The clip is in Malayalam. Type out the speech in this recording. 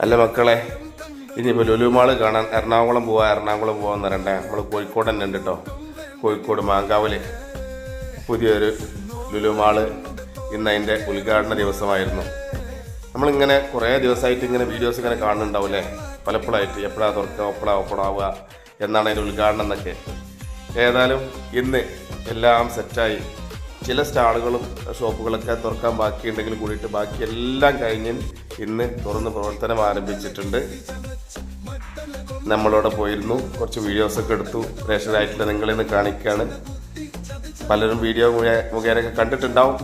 അല്ല മക്കളെ, ഇനിയിപ്പോൾ ലുലുമാള് കാണാൻ എറണാകുളം പോകാമെന്ന് പറയണ്ടേ. നമ്മൾ കോഴിക്കോട് തന്നെ ഉണ്ട് കേട്ടോ. കോഴിക്കോട് മാങ്കാവില് പുതിയൊരു ലുലുമാള് ഇന്ന് അതിൻ്റെ ഉദ്ഘാടന ദിവസമായിരുന്നു. നമ്മളിങ്ങനെ കുറേ ദിവസമായിട്ട് ഇങ്ങനെ വീഡിയോസ് ഇങ്ങനെ കാണുന്നുണ്ടാവില്ലേ, പലപ്പോഴായിട്ട് എപ്പോഴാണ് തുറക്കുക, എപ്പോഴാണ് ഓപ്പണാവുക എന്നാണ് അതിൻ്റെ ഉദ്ഘാടനം എന്നൊക്കെ. ഏതായാലും ഇന്ന് എല്ലാം സെറ്റായി. ചില സ്റ്റാളുകളും ഷോപ്പുകളൊക്കെ തുറക്കാൻ ബാക്കിയുണ്ടെങ്കിൽ കൂടിയിട്ട് ബാക്കി എല്ലാം കഴിഞ്ഞ് ഇന്ന് തുറന്ന് പ്രവർത്തനം ആരംഭിച്ചിട്ടുണ്ട്. നമ്മളോട് പോയിരുന്നു, കുറച്ച് വീഡിയോസൊക്കെ എടുത്തു. പ്രേക്ഷകരായിട്ടുള്ള നിങ്ങളിന്ന് കാണിക്കുകയാണ്. പലരും വീഡിയോ മുഖേനൊക്കെ കണ്ടിട്ടുണ്ടാവും.